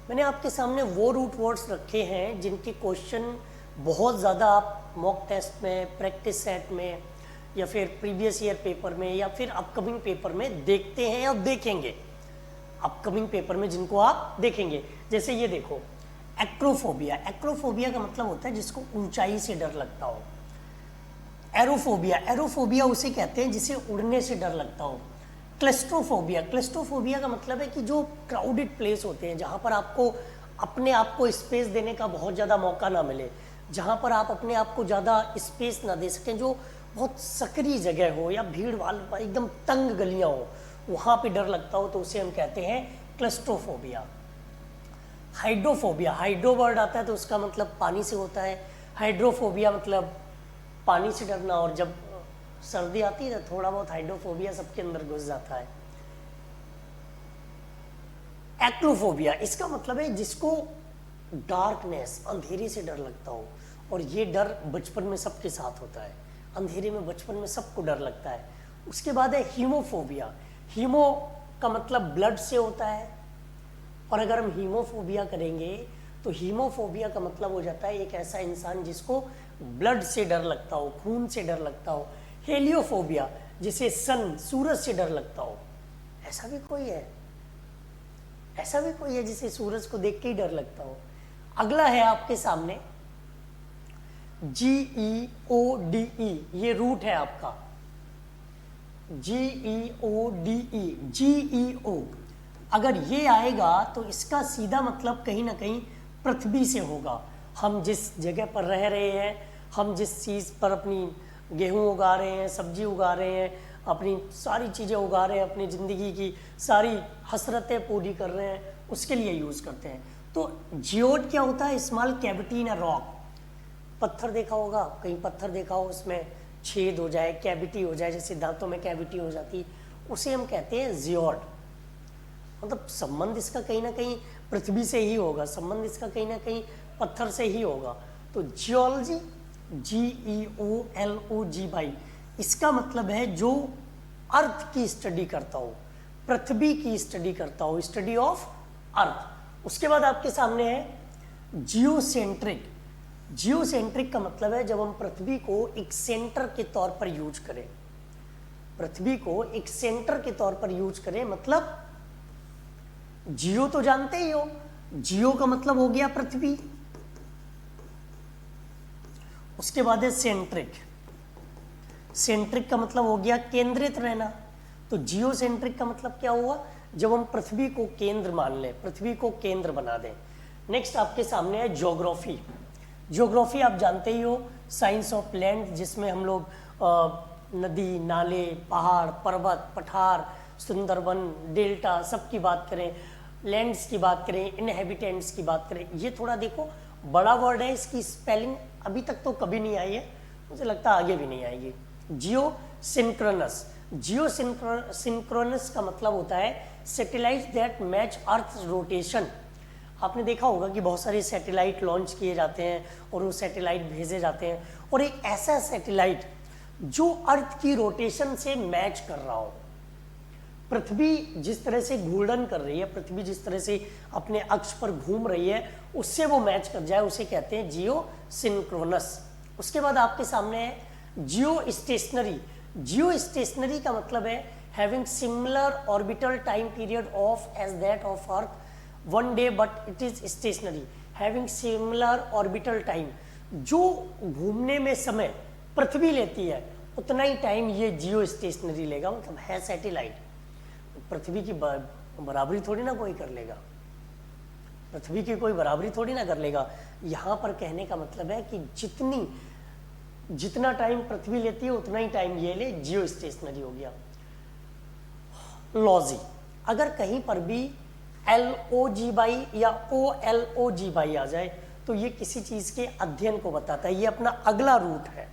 मैंने आपके सामने वो रूट वर्ड्स रखे हैं जिनके क्वेश्चन बहुत ज़्यादा आप मॉक टेस्ट में, प्रैक्टिस सेट में, या फिर प्रीवियस ईयर पेपर में, या फिर अपकमिंग पेपर में देखते हैं या देखेंगे। अपकमिंग पेपर में जिनको आप देखेंगे, जैसे ये देखो, एक्रोफोबिया। एक्रोफोबिया का मतलब होता है जिसको ऊंचाई से डर लगता हो। एरोफोबिया, एरोफोबिया उसे कहते हैं जिसे उड़ने से डर लगता हो। क्लस्ट्रोफोबिया, क्लस्ट्रोफोबिया का मतलब है कि जो क्राउडेड प्लेस होते हैं, जहाँ पर आपको अपने आप को स्पेस देने का बहुत ज़्यादा मौका ना मिले, जहाँ पर आप अपने आप को ज़्यादा स्पेस ना दे सकें, जो बहुत सकरी जगह हो या भीड़ वाला एकदम तंग गलियाँ हो, वहाँ पे डर लगता हो, तो उसे हम कहते हैं क्लस्ट्रोफोबिया। हाइड्रोफोबिया, हाइड्रो वर्ड आता है तो उसका मतलब पानी से होता है। हाइड्रोफोबिया मतलब पानी से डरना, और जब सर्दी आती है तो थोड़ा बहुत हाइड्रोफोबिया सबके अंदर घुस जाता है। एक्लोफोबिया, इसका मतलब है जिसको डार्कनेस, अंधेरे से डर लगता हो, और ये डर बचपन में सबके साथ होता है। अंधेरे में बचपन में सबको डर लगता है। उसके बाद है हीमोफोबिया। हीमो का मतलब ब्लड से होता है, और अगर हम हीमोफोबिया करेंगे तो हीमोफोबिया का मतलब हो जाता है एक ऐसा इंसान जिसको ब्लड से डर लगता हो, खून से डर लगता हो। हेलियोफोबिया, जिसे सन, सूरज से डर लगता हो। ऐसा भी कोई है, ऐसा भी कोई है जिसे सूरज को देख के ही डर लगता हो। अगला है आपके सामने GEODE, ये रूट है आपका GEODE, GEO। अगर ये आएगा तो इसका सीधा मतलब कहीं ना कहीं पृथ्वी से होगा। हम जिस जगह पर रह रहे हैं, हम जिस चीज़ पर अपनी गेहूं उगा रहे हैं, सब्जी उगा रहे हैं, अपनी सारी चीज़ें उगा रहे हैं, अपनी ज़िंदगी की सारी हसरतें पूरी कर रहे हैं, उसके लिए यूज़ करते हैं। तो जियोड क्या होता है? Small cavity in a rock. पत्थर देखा होगा, कहीं पत्थर देखा हो, उसमें छेद हो जाए, कैविटी हो जाए, जैसे दांतों में कैविटी हो जाती, उसे हम कहते हैं जियोड। मतलब संबंध इसका कहीं ना कहीं पृथ्वी से ही होगा, संबंध इसका कहीं ना कहीं पत्थर से ही होगा। तो जियोलॉजी, GEOLOGY, इसका मतलब है जो अर्थ की स्टडी करता हो, पृथ्वी की स्टडी करता हो, स्टडी ऑफ अर्थ। उसके बाद आपके सामने है जियोसेंट्रिक। जियोसेंट्रिक का मतलब है जब हम पृथ्वी को एक सेंटर के तौर पर यूज करें, पृथ्वी को एक सेंटर के तौर पर यूज करें, मतलब जियो तो जानते ही हो, जियो का मतलब हो गया पृथ्वी। उसके बाद है सेंट्रिक। सेंट्रिक का मतलब हो गया केंद्रित रहना। तो जियो सेंट्रिक का मतलब क्या हुआ? जब हम पृथ्वी को केंद्र मान लें, पृथ्वी को केंद्र बना दें। नेक्स्ट आपके सामने है ज्योग्राफी। ज्योग्राफी आप जानते ही हो, साइंस ऑफ लैंड, जिसमें हम लोग नदी, नाले, पहाड़, पर्वत, पठार, सुंदरवन, डेल्टा, सब की बात करें, लैंड्स की बात करें, इनहेबिटेंट्स की बात करें। ये थोड़ा देखो बड़ा वर्ड है, इसकी स्पेलिंग अभी तक तो कभी नहीं आई है, मुझे लगता है आगे भी नहीं आएगी। जियो सिंक्रोनस। जियो सिंक्रोनस का मतलब होता है satellite that match earth rotation. आपने देखा होगा कि बहुत सारे सैटेलाइट लॉन्च किए जाते हैं और वो सैटेलाइट भेजे जाते हैं, और एक ऐसा सैटेलाइट जो अर्थ की रोटेशन से मैच कर रहा हो। पृथ्वी जिस तरह से घूर्णन कर रही है, पृथ्वी जिस तरह से अपने अक्ष पर घूम रही है, उससे वो मैच कर जाए, उसे कहते हैं जियो सिंक्रोनस। उसके बाद आपके सामने है जियो स्टेशनरी। जियो स्टेशनरी का मतलब है having similar orbital time period of as that of earth one day but it is stationary. Having similar orbital time, जो घूमने में समय पृथ्वी लेती है उतना ही टाइम ये जियो स्टेशनरी लेगा। मतलब है सैटेलाइट, पृथ्वी की बराबरी थोड़ी ना कोई कर लेगा, पृथ्वी की कोई बराबरी थोड़ी ना कर लेगा। यहाँ पर कहने का मतलब है कि जितना टाइम पृथ्वी लेती है उतना ही टाइम ये ले, जियो स्टेशनरी हो गया। लॉजी, अगर कहीं पर भी LOGY या OLOGY आ जाए तो ये किसी चीज के अध्ययन को बताता है, ये अपना अगला रूट है।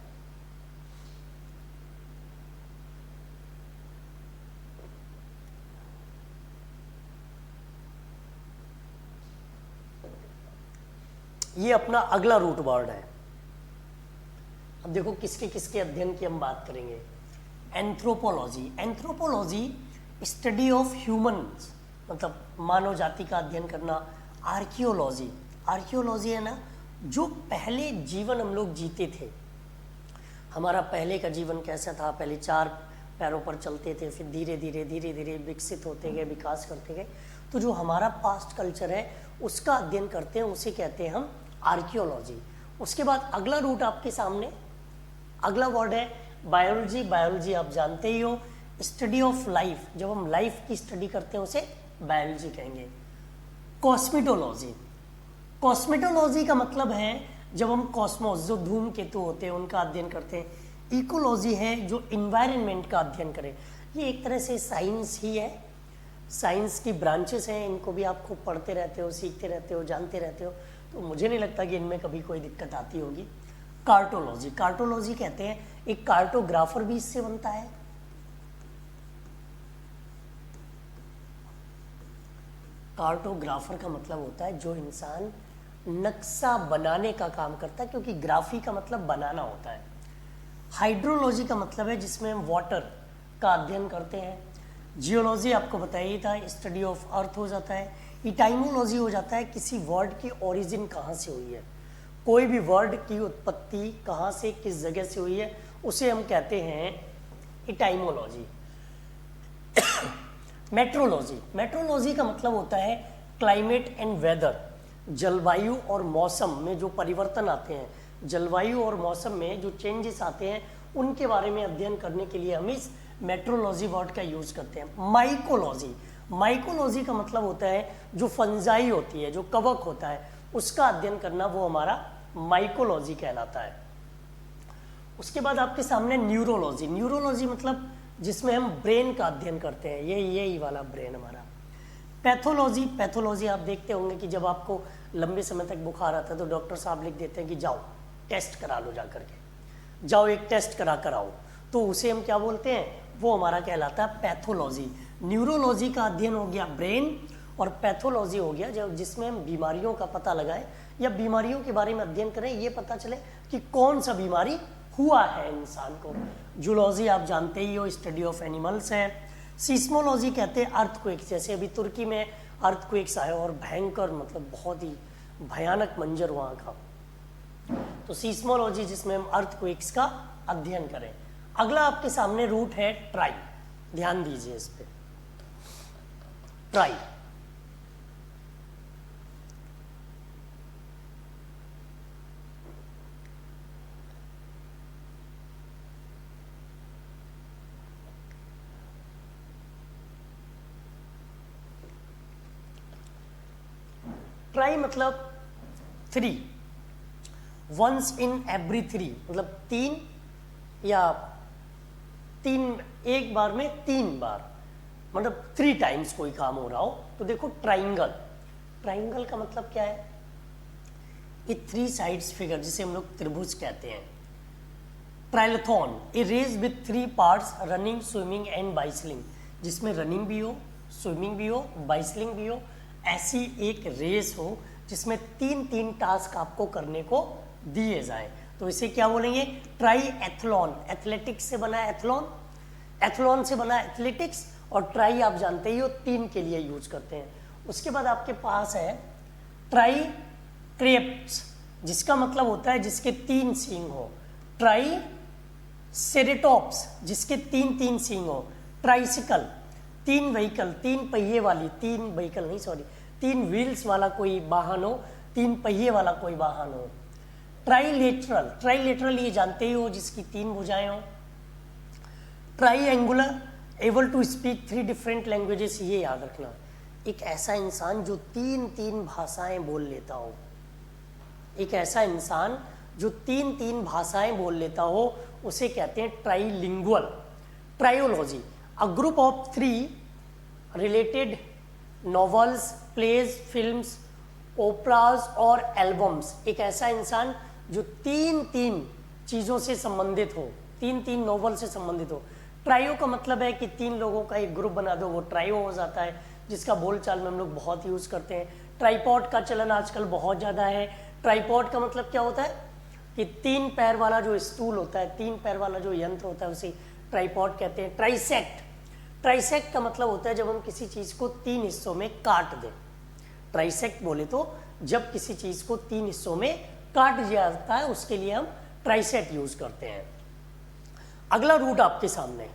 ये अपना अगला रूट वर्ड है। अब देखो किसके किसके अध्ययन की हम बात करेंगे। Anthropology. Anthropology study of humans, मतलब मानव जाति का अध्ययन करना, आर्कियोलॉजी, आर्कियोलॉजी है ना, जो पहले जीवन हम लोग जीते थे, हमारा पहले का जीवन कैसा था, पहले 4 पैरों पर चलते थे, फिर धीरे धीरे विकसित होते गए, विकास करते गए, तो जो हमारा पास्ट कल्चर है उसका अध्ययन करते हैं, उसे कहते हैं हम आर्कियोलॉजी। उसके बाद अगला रूट आपके सामने, अगला वर्ड है बायोलॉजी। बायोलॉजी आप जानते ही हो, स्टडी ऑफ लाइफ, जब हम लाइफ की स्टडी करते हैं उसे बायोलॉजी कहेंगे। कॉस्मेटोलॉजी, कॉस्मेटोलॉजी का मतलब है जब हम कॉस्मोस, जो धूमकेतु होते हैं उनका अध्ययन करते हैं। इकोलॉजी है जो इन्वायरमेंट का अध्ययन करे। ये एक तरह से साइंस ही है, साइंस की ब्रांचेस हैं, इनको भी आप खूब पढ़ते रहते हो, सीखते रहते हो, जानते रहते हो, तो मुझे नहीं लगता कि इनमें कभी कोई दिक्कत आती होगी। कार्टोलॉजी, कार्टोलॉजी कहते हैं, एक कार्टोग्राफर भी इससे बनता है। कार्टोग्राफर का मतलब होता है जो इंसान नक्शा बनाने का काम करता है, क्योंकि ग्राफी का मतलब बनाना होता है। हाइड्रोलॉजी का मतलब है जिसमें हम वाटर का अध्ययन करते हैं। जियोलॉजी आपको बताया था, स्टडी ऑफ अर्थ हो जाता है। इटाइमोलॉजी हो जाता है किसी वर्ड की ओरिजिन कहाँ से हुई है, कोई भी वर्ड की उत्पत्ति कहाँ से, किस जगह से हुई है, उसे हम कहते हैं इटाइमोलॉजी। मेट्रोलॉजी, मेट्रोलॉजी का मतलब होता है क्लाइमेट एंड वेदर, जलवायु और मौसम में जो परिवर्तन आते हैं, जलवायु और मौसम में जो चेंजेस आते हैं उनके बारे में अध्ययन करने के लिए हम इस मेट्रोलॉजी वर्ड का यूज करते हैं। माइकोलॉजी, माइकोलॉजी का मतलब होता है जो फंजाई होती है, जो कवक होता है, उसका अध्ययन करना, वो हमारा माइकोलॉजी कहलाता है। उसके बाद आपके सामने न्यूरोलॉजी, न्यूरोलॉजी मतलब जिसमें हम ब्रेन का अध्ययन करते हैं, यही वाला ब्रेन हमारा। पैथोलॉजी, पैथोलॉजी आप देखते होंगे कि जब आपको लंबे समय तक बुखार आता है तो डॉक्टर साहब लिख देते हैं कि जाओ टेस्ट करा लो, जा करके जाओ एक टेस्ट करा कर आओ, तो उसे हम क्या बोलते हैं, वो हमारा कहलाता है पैथोलॉजी। न्यूरोलॉजी का अध्ययन हो गया ब्रेन, और पैथोलॉजी हो गया जब जिसमें हम बीमारियों का पता लगाएं या बीमारियों के बारे में अध्ययन करें, ये पता चले कि कौन सा बीमारी हुआ है इंसान को। जूलॉजी आप जानते ही हो, स्टडी ऑफ एनिमल्स है। सीस्मोलॉजी कहते हैं अर्थक्वेक्स, जैसे अभी तुर्की में अर्थक्वेक्स आए और भयंकर, मतलब बहुत ही भयानक मंजर वहाँ का, तो सीस्मोलॉजी जिसमें हम अर्थक्वेक्स का अध्ययन करें। अगला आपके सामने रूट है ट्राई, ध्यान दीजिए इस पे। ट्राई, ट्राई मतलब 3, वंस इन एवरी 3, मतलब 3 या 3, एक बार में 3 बार, मतलब 3 टाइम्स कोई काम हो रहा हो। तो देखो ट्राइंगल, ट्राइंगल का मतलब क्या है, ये 3 साइड्स फिगर जिसे हम लोग त्रिभुज कहते हैं। Triathlon, a race with 3 parts, running, swimming and bicycling, जिसमें रनिंग भी हो, स्विमिंग भी हो, बाइसिकलिंग भी हो, ऐसी एक रेस हो जिसमें 3 टास्क आपको करने को दिए जाए, तो इसे क्या बोलेंगे, ट्राई एथलॉन। एथलेटिक्स से बना एथलॉन, एथलॉन से बना एथलेटिक्स, और ट्राई आप जानते ही हो 3 के लिए यूज करते हैं। उसके बाद आपके पास है ट्राई क्रेप्स, जिसका मतलब होता है जिसके 3 सींग हो। ट्राई सेरेटॉप्स, जिसके 3 सींग हो। ट्राइसिकल, 3 व्हीकल, 3 पहिए वाली, 3 व्हीकल नहीं सॉरी 3 व्हील्स वाला कोई वाहन हो, 3 पहिए वाला कोई वाहन हो। ट्राइलेटरल, ट्राइलेटरल ये जानते ही हो जिसकी 3 भुजाएं हो। Triangular, able to speak 3 different languages, ये याद रखना, एक ऐसा इंसान जो 3 भाषाएं बोल लेता हो, एक ऐसा इंसान जो 3 भाषाएं बोल लेता हो, उसे कहते हैं trilingual. Trilogy, a group of 3 related novels, plays, films, operas और एल्बम्स, एक ऐसा इंसान जो 3 चीज़ों से संबंधित हो, 3 नॉवल से संबंधित हो। ट्रायो का मतलब है कि 3 लोगों का एक ग्रुप बना दो, वो ट्रायो हो जाता है, जिसका बोलचाल में हम लोग बहुत यूज़ करते हैं। ट्राइपॉड का चलन आजकल बहुत ज़्यादा है। ट्राइपॉड का मतलब क्या होता है कि 3 पैर वाला जो स्टूल होता है, 3 पैर वाला जो यंत्र होता है, उसे ट्राइपॉड कहते हैं। ट्राइसेक्ट, ट्राइसेक्ट का मतलब होता है जब हम किसी चीज़ को 3 हिस्सों में काट दें। ट्राइसेक्ट बोले तो जब किसी चीज को 3 हिस्सों में काट दिया जाता है उसके लिए हम ट्राइसेक्ट यूज करते हैं। अगला रूट आपके सामने